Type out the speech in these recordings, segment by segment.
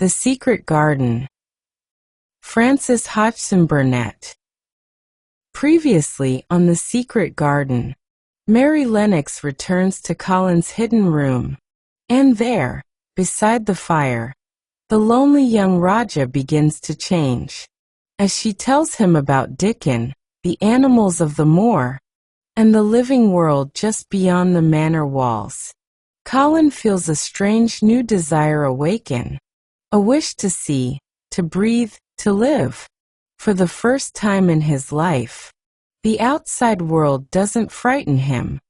The Secret Garden. Francis Hodgson Burnett. Previously on The Secret Garden, Mary Lennox returns to Colin's hidden room, and there, beside the fire, the lonely young Raja begins to change, as she tells him about Dickon, the animals of the moor, and the living world just beyond the manor walls. Colin feels a strange new desire awaken, a wish to see, to breathe, to live. For the first time in his life, the outside world doesn't frighten him.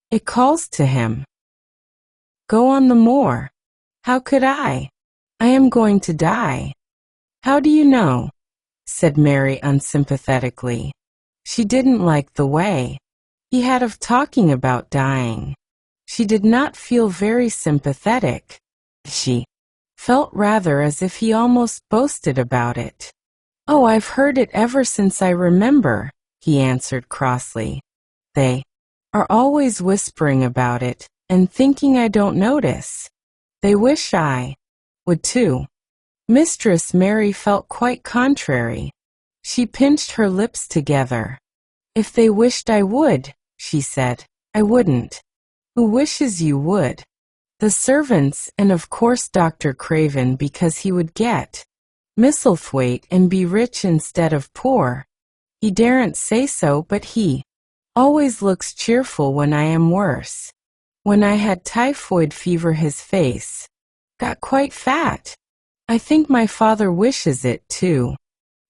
It calls to him. Go on the moor. How could I? I am going to die. How do you know? Said Mary unsympathetically. She didn't like the way he had of talking about dying. She did not feel very sympathetic. She felt rather as if he almost boasted about it. Oh, I've heard it ever since I remember, he answered crossly. They are always whispering about it and thinking I don't notice. They wish I would too. Mistress Mary felt quite contrary. She pinched her lips together. If they wished I would, she said, I wouldn't. Who wishes you would? The servants, and of course Dr. Craven, because he would get Misselthwaite and be rich instead of poor. He daren't say so, but he always looks cheerful when I am worse. When I had typhoid fever his face got quite fat. I think my father wishes it too.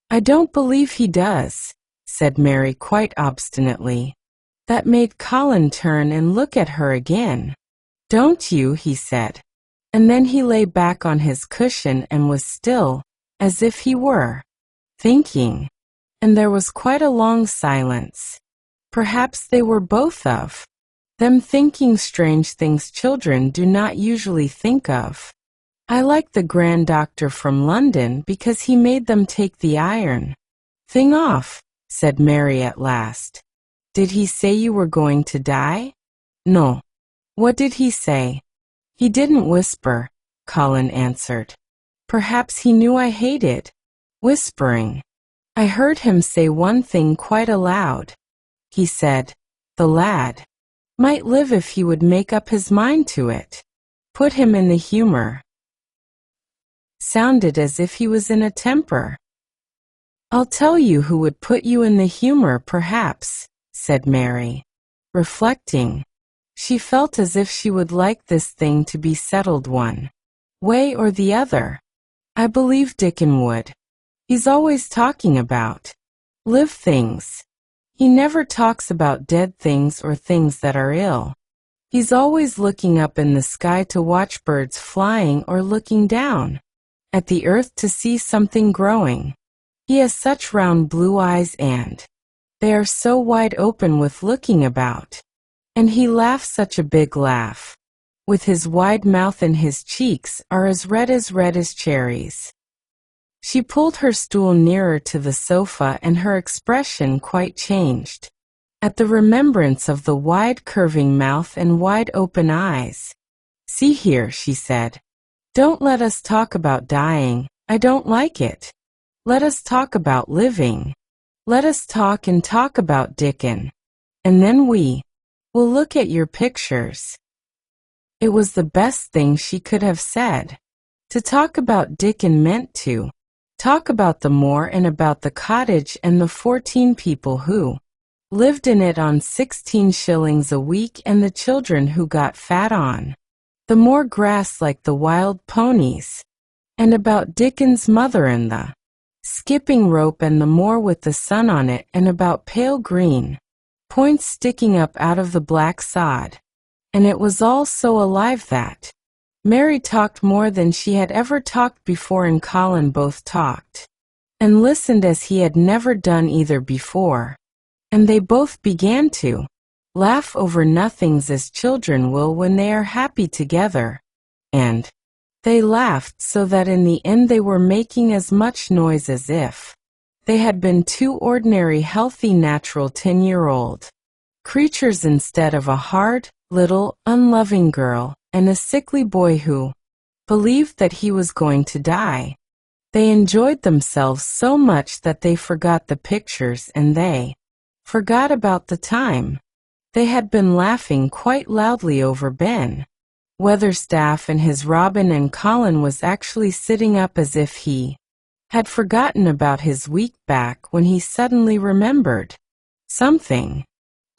I don't believe he does, said Mary quite obstinately. That made Colin turn and look at her again. Don't you? He said. And then he lay back on his cushion and was still, as if he were thinking. And there was quite a long silence. Perhaps they were both of them thinking strange things children do not usually think of. I like the grand doctor from London because he made them take the iron thing off, said Mary at last. Did he say you were going to die? No. What did he say? He didn't whisper, Colin answered. Perhaps he knew I hated whispering. I heard him say one thing quite aloud. He said, the lad might live if he would make up his mind to it. Put him in the humor. Sounded as if he was in a temper. I'll tell you who would put you in the humor, perhaps, said Mary, reflecting. She felt as if she would like this thing to be settled one way or the other. I believe Dickon would. He's always talking about live things. He never talks about dead things or things that are ill. He's always looking up in the sky to watch birds flying or looking down at the earth to see something growing. He has such round blue eyes and they are so wide open with looking about. And he laughs such a big laugh, with his wide mouth, and his cheeks are as red as cherries. She pulled her stool nearer to the sofa and her expression quite changed at the remembrance of the wide curving mouth and wide open eyes. See here, she said. Don't let us talk about dying. I don't like it. Let us talk about living. Let us talk and talk about Dickon. And then we'll look at your pictures. It was the best thing she could have said. To talk about Dickon meant to talk about the moor and about the cottage and the 14 people who lived in it on 16 shillings a week and the children who got fat on the moor grass like the wild ponies, and about Dickon's mother and the skipping rope and the moor with the sun on it, and about pale green points sticking up out of the black sod. And it was all so alive that Mary talked more than she had ever talked before, and Colin both talked and listened as he had never done either before. And they both began to laugh over nothings as children will when they are happy together. And they laughed so that in the end they were making as much noise as if they had been two ordinary healthy natural 10-year-old creatures instead of a hard, little, unloving girl and a sickly boy who believed that he was going to die. They enjoyed themselves so much that they forgot the pictures and they forgot about the time. They had been laughing quite loudly over Ben Weatherstaff and his Robin, and Colin was actually sitting up as if he had forgotten about his weak back when he suddenly remembered something.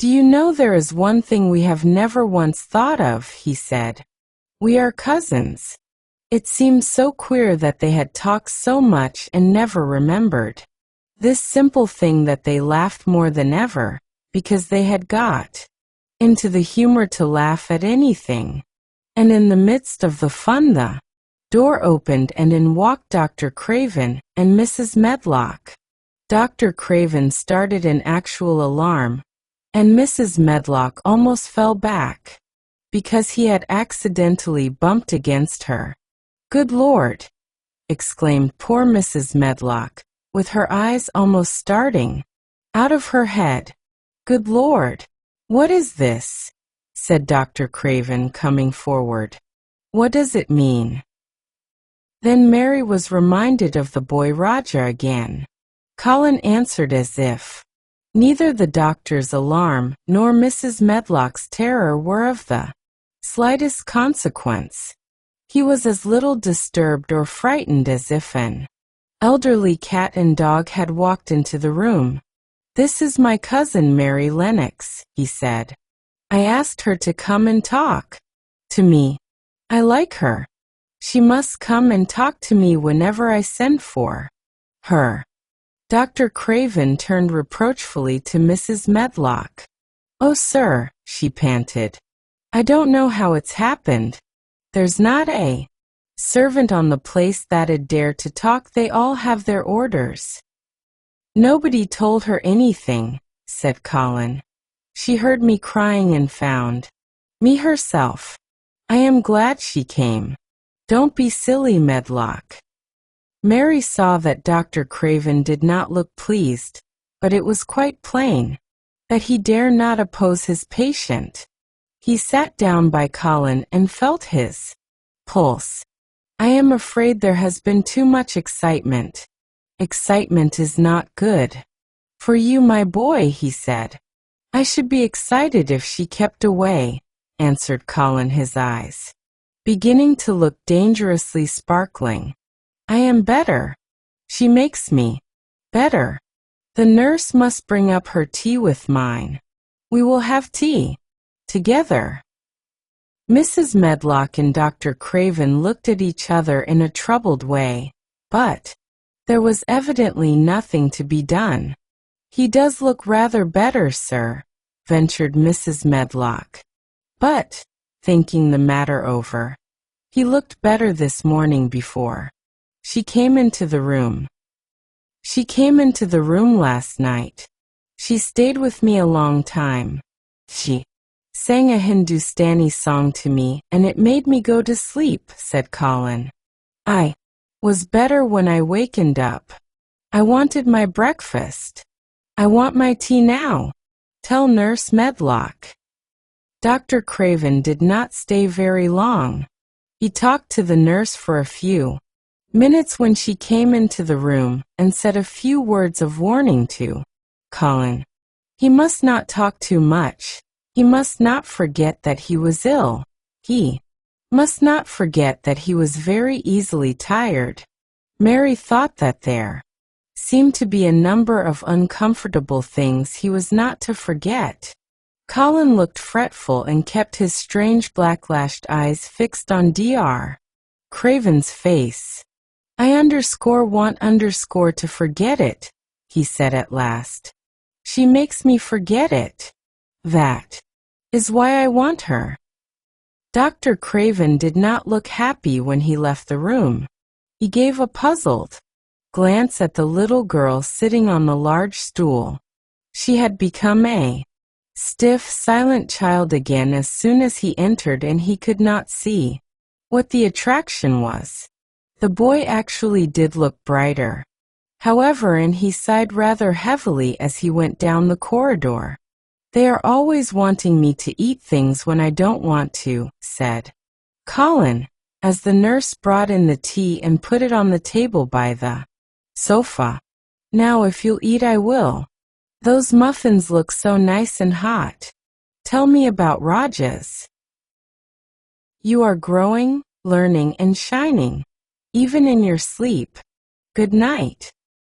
"Do you know there is one thing we have never once thought of," he said. "We are cousins." It seemed so queer that they had talked so much and never remembered this simple thing, that they laughed more than ever, because they had got into the humor to laugh at anything. And in the midst of the fun, the door opened and in walked Dr. Craven and Mrs. Medlock. Dr. Craven started in actual alarm, and Mrs. Medlock almost fell back because he had accidentally bumped against her. "Good Lord!" exclaimed poor Mrs. Medlock, with her eyes almost starting out of her head. "Good Lord! What is this?" said Dr. Craven, coming forward. "What does it mean?" Then Mary was reminded of the boy Raja again. Colin answered as if neither the doctor's alarm nor Mrs. Medlock's terror were of the slightest consequence. He was as little disturbed or frightened as if an elderly cat and dog had walked into the room. "This is my cousin Mary Lennox," he said. "I asked her to come and talk to me. I like her. She must come and talk to me whenever I send for her." Dr. Craven turned reproachfully to Mrs. Medlock. "Oh, sir," she panted, "I don't know how it's happened. There's not a servant on the place that'd dare to talk. They all have their orders." "Nobody told her anything," said Colin. "She heard me crying and found me herself. I am glad she came." "Don't be silly, Medlock." Mary saw that Dr. Craven did not look pleased, but it was quite plain that he dare not oppose his patient. He sat down by Colin and felt his pulse. "I am afraid there has been too much excitement." "Excitement is not good for you, my boy," he said. "I should be excited if she kept away," answered Colin, his eyes beginning to look dangerously sparkling. "I am better. She makes me better. The nurse must bring up her tea with mine. We will have tea together." Mrs. Medlock and Dr. Craven looked at each other in a troubled way, but there was evidently nothing to be done. "He does look rather better, sir," ventured Mrs. Medlock. "But," thinking the matter over, "he looked better this morning before she came into the room. She came into the room last night. She stayed with me a long time. She sang a Hindustani song to me, and it made me go to sleep," said Colin. "I was better when I wakened up. I wanted my breakfast. I want my tea now. Tell Nurse Medlock." Dr. Craven did not stay very long. He talked to the nurse for a few minutes when she came into the room and said a few words of warning to Colin. He must not talk too much. He must not forget that he was ill. He must not forget that he was very easily tired. Mary thought that there seemed to be a number of uncomfortable things he was not to forget. Colin looked fretful and kept his strange black-lashed eyes fixed on Dr. Craven's face. "I want to forget it," he said at last. "She makes me forget it. That is why I want her." Dr. Craven did not look happy when he left the room. He gave a puzzled glance at the little girl sitting on the large stool. She had become a stiff, silent child again as soon as he entered, and he could not see what the attraction was. The boy actually did look brighter, however, and he sighed rather heavily as he went down the corridor. "They are always wanting me to eat things when I don't want to," said Colin. as the nurse brought in the tea and put it on the table by the sofa. "Now if you'll eat I will. Those muffins look so nice and hot. Tell me about Rajas. You are growing, learning and shining, even in your sleep. Good night."